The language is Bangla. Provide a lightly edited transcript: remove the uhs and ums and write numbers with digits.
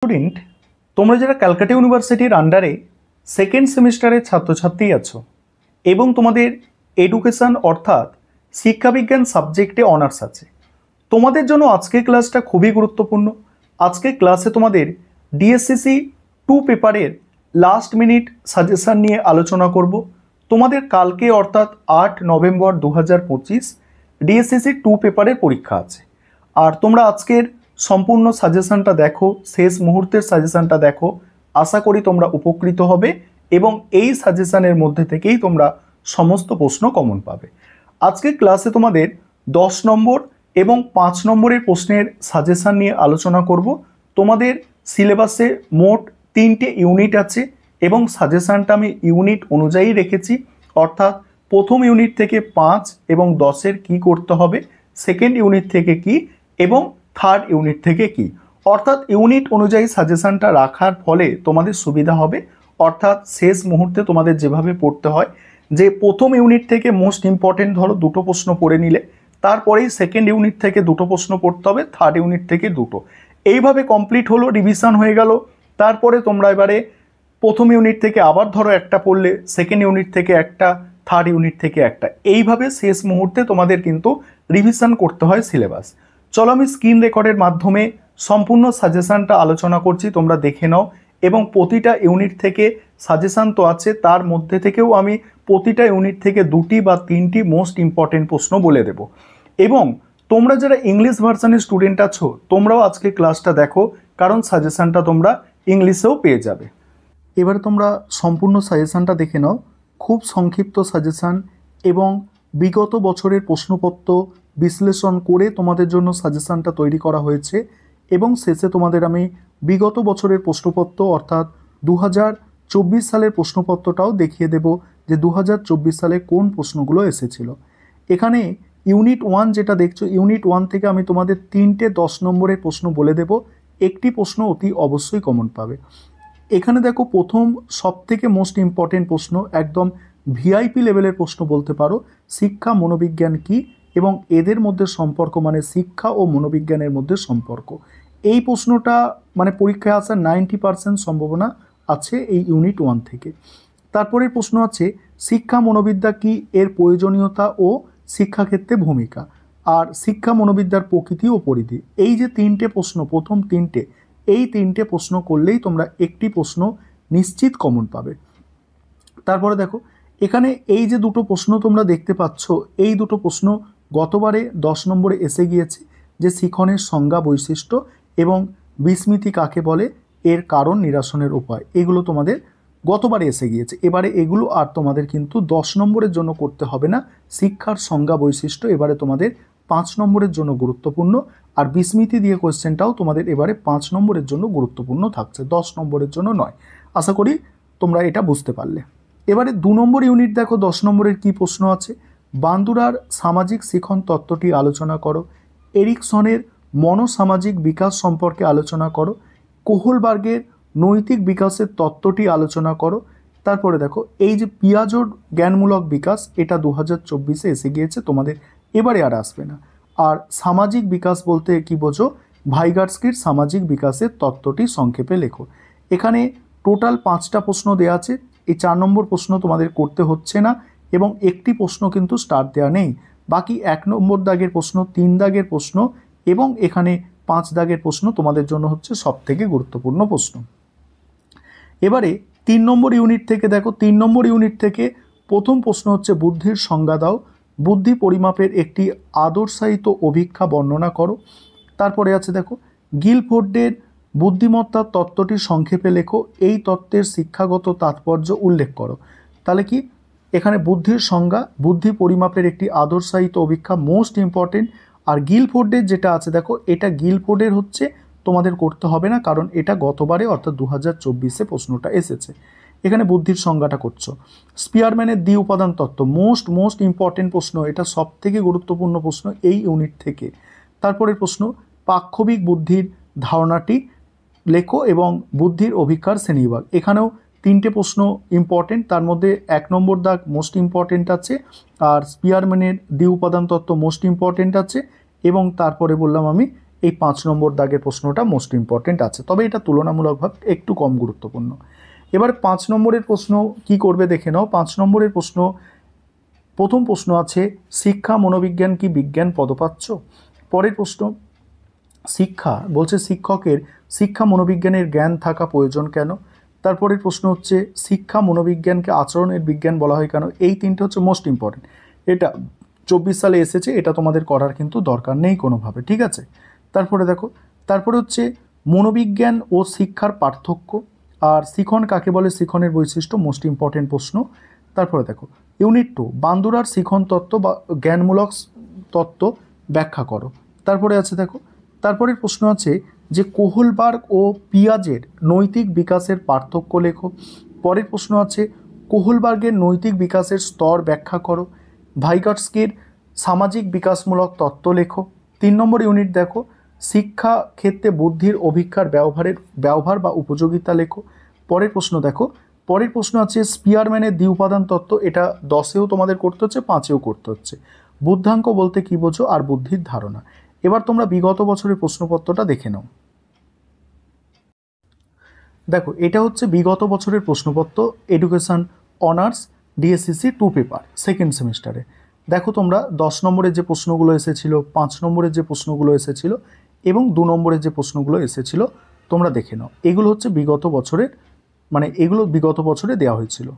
স্টুডেন্ট, তোমরা যারা ক্যালকাটা ইউনিভার্সিটির আন্ডারে সেকেন্ড সেমিস্টারের ছাত্রছাত্রী আছো এবং তোমাদের এডুকেশন অর্থাৎ শিক্ষাবিজ্ঞান সাবজেক্টে অনার্স আছে, তোমাদের জন্য আজকের ক্লাসটা খুবই গুরুত্বপূর্ণ। আজকের ক্লাসে তোমাদের ডিএসসিসি 2 পেপারের লাস্ট মিনিট সাজেশন নিয়ে আলোচনা করব। তোমাদের কালকে অর্থাৎ 8 নভেম্বর 2025 ডিএসসিসি 2 পেপারের পরীক্ষা আছে। আর তোমরা আজকের সম্পূর্ণ সাজেশনটা দেখো, শেষ মুহূর্তের সাজেশনটা দেখো, আশা করি তোমরা উপকৃত হবে এবং এই সাজেশনের মধ্যে থেকেই তোমরা সমস্ত প্রশ্ন কমন পাবে। আজকের ক্লাসে তোমাদের 10 নম্বর এবং 5 নম্বরের প্রশ্নের সাজেশন নিয়ে আলোচনা করব। তোমাদের সিলেবাসে মোট 3টে ইউনিট আছে এবং সাজেশনটা আমি ইউনিট অনুযায়ী রেখেছি, অর্থাৎ প্রথম ইউনিট থেকে 5 এবং 10-এর কী করতে হবে, সেকেন্ড ইউনিট থেকে কি এবং থার্ড ইউনিট থেকে কি, অর্থাৎ ইউনিট অনুযায়ী সাজেশনটা রাখার ফলে তোমাদের সুবিধা হবে। অর্থাৎ শেষ মুহূর্তে তোমাদের যেভাবে পড়তে হয় যে প্রথম ইউনিট থেকে মোস্ট ইম্পর্টেন্ট ধরো 2টো প্রশ্ন পড়ে নিলে, তারপরেই সেকেন্ড ইউনিট থেকে 2টো প্রশ্ন পড়তে হবে, থার্ড ইউনিট থেকে 2টো, এইভাবে কমপ্লিট হলো, রিভিশন হয়ে গেল। তারপরে তোমরা এবারে প্রথম ইউনিট থেকে আবার ধরো একটা পড়লে, সেকেন্ড ইউনিট থেকে একটা, থার্ড ইউনিট থেকে একটা, এইভাবে শেষ মুহূর্তে তোমাদের কিন্তু রিভিশন করতে হয় সিলেবাস। চলো আমি স্ক্রিন রেকর্ডের মাধ্যমে সম্পূর্ণ সাজেশনটা আলোচনা করছি, তোমরা দেখে নাও এবং প্রতিটা ইউনিট থেকে সাজেশন তো আছে, তার মধ্যে থেকেও আমি প্রতিটা ইউনিট থেকে 2টি বা 3টি মোস্ট ইম্পর্টেন্ট প্রশ্ন বলে দেব। এবং তোমরা যারা ইংলিশ ভার্সনের স্টুডেন্ট আছো, তোমরাও আজকে ক্লাসটা দেখো, কারণ সাজেশনটা তোমরা ইংলিশেও পেয়ে যাবে। এবার তোমরা সম্পূর্ণ সাজেশনটা দেখে নাও। খুব সংক্ষিপ্ত সাজেশন এবং বিগত বছরের প্রশ্নপত্র বিশ্লেষণ করে তোমাদের জন্য সাজেশনটা তৈরি করা হয়েছে এবং শেষে তোমাদের আমি বিগত বছরের প্রশ্নপত্র অর্থাৎ 2024 সালের প্রশ্নপত্রটাও দেখিয়ে দেব যে 2024 সালে কোন প্রশ্নগুলো এসেছিল। এখানে ইউনিট 1 যেটা দেখছো, ইউনিট 1 থেকে আমি তোমাদের 3টে 10 নম্বরের প্রশ্ন বলে দেব, একটি প্রশ্ন অতি অবশ্যই কমন পাবে। এখানে দেখো প্রথম সবথেকে মোস্ট ইম্পর্টেন্ট প্রশ্ন, একদম ভিআইপি লেভেলের প্রশ্ন বলতে পারো, শিক্ষা মনোবিজ্ঞান কি এবং এদের মধ্যে সম্পর্ক, মানে শিক্ষা ও মনোবিজ্ঞানের মধ্যে সম্পর্ক। এই প্রশ্নটা মানে পরীক্ষায় আসার 90% সম্ভাবনা আছে এই ইউনিট 1 থেকে। তারপরে প্রশ্ন আছে শিক্ষা মনোবিদ্যা কি, এর প্রয়োজনীয়তা ও শিক্ষাক্ষেত্রে ভূমিকা, আর শিক্ষা মনোবিদ্যার প্রকৃতি ও পরিধি। এই যে 3টে প্রশ্ন, প্রথম 3টে, এই 3টে প্রশ্ন করলেই তোমরা একটি প্রশ্ন নিশ্চিত কমন পাবে। তারপরে দেখো এখানে এই যে 2টো প্রশ্ন তোমরা দেখতে পাচ্ছ, এই 2টো প্রশ্ন গতবারে 10 নম্বরে এসে গিয়েছে, যে শিখনের সংজ্ঞা বৈশিষ্ট্য এবং বিস্মৃতি কাকে বলে, এর কারণ নিরসনের উপায়, এগুলো তোমাদের গতবারে এসে গিয়েছে। এবারে এগুলো আর তোমাদের কিন্তু 10 নম্বরের জন্য করতে হবে না। শিক্ষার সংজ্ঞা বৈশিষ্ট্য এবারে তোমাদের 5 নম্বরের জন্য গুরুত্বপূর্ণ, আর বিস্মৃতি দিয়ে কোয়েশ্চেনটাও তোমাদের এবারে 5 নম্বরের জন্য গুরুত্বপূর্ণ থাকছে, 10 নম্বরের জন্য নয়। আশা করি তোমরা এটা বুঝতে পারলে। এবারে 2 নম্বর ইউনিট দেখো, 10 নম্বরের কি প্রশ্ন আছে, বান্দুরার সামাজিক শিখন তত্ত্বটি আলোচনা করো, এরিকসনের মনোসামাজিক বিকাশ সম্পর্কে আলোচনা করো, কোহলবার্গের নৈতিক বিকাশের তত্ত্বটি আলোচনা করো। তারপরে দেখো এই যে পিয়াজোর জ্ঞানমূলক বিকাশ, এটা 2024-এ এসে গিয়েছে, তোমাদের এবারে আর আসবে না। আর সামাজিক বিকাশ বলতে কি বোঝো, ভাইগাটস্কির সামাজিক বিকাশের তত্ত্বটি সংক্ষেপে লেখো। এখানে টোটাল 5টা প্রশ্ন দেওয়া আছে, এই 4 নম্বর প্রশ্ন তোমাদের করতে হচ্ছে না এবং একটি প্রশ্ন কিন্তু স্টার দেওয়া নেই। বাকি 1 নম্বর দাগের প্রশ্ন, 3 দাগের প্রশ্ন এবং এখানে 5 দাগের প্রশ্ন তোমাদের জন্য হচ্ছে সবথেকে গুরুত্বপূর্ণ প্রশ্ন। এবারে 3 নম্বর ইউনিট থেকে দেখো, 3 নম্বর ইউনিট থেকে প্রথম প্রশ্ন হচ্ছে বুদ্ধির সংজ্ঞা দাও, বুদ্ধি পরিমাপের একটি আদর্শায়িত অভিক্ষা বর্ণনা করো। তারপরে আছে দেখো গিলফোর্ডের বুদ্ধিমত্তার তত্ত্বটি সংক্ষেপে লেখো, এই তত্ত্বের শিক্ষাগত তাৎপর্য উল্লেখ করো। তাহলে কি এখানে বুদ্ধির সংজ্ঞা, বুদ্ধি পরিমাপের একটি আদর্শায়িত অভিক্ষা মোস্ট ইম্পর্টেন্ট। আর গিলফোর্ডের যেটা আছে দেখো, এটা গিলফোর্ডের হচ্ছে তোমাদের করতে হবে না, কারণ এটা গতবারে অর্থাৎ 2024-এ প্রশ্নটা এসেছে। এখানে বুদ্ধির সংজ্ঞাটা করছো। স্পিয়ারম্যানের দ্বি উপাদান তত্ত্ব মোস্ট ইম্পর্টেন্ট প্রশ্ন, এটা সবথেকে গুরুত্বপূর্ণ প্রশ্ন এই ইউনিট থেকে। তারপরের প্রশ্ন পাক্ষবিক বুদ্ধির ধারণাটি লেখো এবং বুদ্ধির অভিক্ষার শ্রেণীবিভাগ। এখানেও 3টে প্রশ্ন ইম্পর্টেন্ট, তার মধ্যে 1 নম্বর দাগ মোস্ট ইম্পর্টেন্ট আছে, আর স্পিয়ারম্যানের দ্বি উপাদান তত্ত্ব মোস্ট ইম্পর্টেন্ট আছে, এবং তারপরে বললাম আমি এই 5 নম্বর দাগের প্রশ্নটা মোস্ট ইম্পর্টেন্ট আছে, তবে এটা তুলনামূলকভাবে একটু কম গুরুত্বপূর্ণ। এবার 5 নম্বরের প্রশ্ন কি করবে দেখে নাও। 5 নম্বরের প্রশ্ন, প্রথম প্রশ্ন আছে শিক্ষা মনোবিজ্ঞান কি বিজ্ঞান পদপাচ্য। পরের প্রশ্ন, শিক্ষা বলছে শিক্ষকের শিক্ষা মনোবিজ্ঞানের জ্ঞান থাকা প্রয়োজন কেন। তারপরের প্রশ্ন হচ্ছে শিক্ষা মনোবিজ্ঞানকে আচরণের বিজ্ঞান বলা হয় কেন। এই তিনটে হচ্ছে মোস্ট ইম্পর্টেন্ট, এটা 24 সালে এসেছে, এটা তোমাদের করার কিন্তু দরকার নেই কোনোভাবে, ঠিক আছে। তারপরে দেখো, তারপরে হচ্ছে মনোবিজ্ঞান ও শিক্ষার পার্থক্য, আর শিখন কাকে বলে, শিখনের বৈশিষ্ট্য, মোস্ট ইম্পর্টেন্ট প্রশ্ন। তারপরে দেখো ইউনিট 2 বান্দুরার শিখন তত্ত্ব বা জ্ঞানমূলক তত্ত্ব ব্যাখ্যা করো। তারপরে আছে দেখো, তারপরের প্রশ্ন আছে যে কোহলবার্গ ও পিয়াজের নৈতিক বিকাশের পার্থক্য লেখো। পরের প্রশ্ন আছে কোহলবার্গের নৈতিক বিকাশের স্তর ব্যাখ্যা করো। ভাইগাটস্কির সামাজিক বিকাশমূলক তত্ত্ব লেখো। 3 নম্বর ইউনিট দেখো শিক্ষা ক্ষেত্রে বুদ্ধির অভিক্ষার ব্যবহার বা উপযোগিতা লেখো। পরের প্রশ্ন দেখো, পরের প্রশ্ন আছে স্পিয়ারম্যানের দ্বিউপাদান তত্ত্ব, এটা 10এও তোমাদের করতে হচ্ছে, 5এও করতে হচ্ছে। বুদ্ধাঙ্ক বলতে কি বোঝো আর বুদ্ধির ধারণা। এবার তোমরা বিগত বছরের প্রশ্নপত্রটা দেখে নাও। দেখো এটা হচ্ছে বিগত বছরের প্রশ্নপত্র, education honours DSCC 2 paper second সেমিস্টারে। দেখো তোমরা 10 নম্বরের যে প্রশ্নগুলো এসেছিল, 5 নম্বরের যে প্রশ্নগুলো এসেছিল এবং 2 নম্বরের যে প্রশ্নগুলো এসেছিল তোমরা দেখে নাও। এগুলো হচ্ছে বিগত বছরের, মানে এগুলো বিগত বছরে দেওয়া হয়েছিল।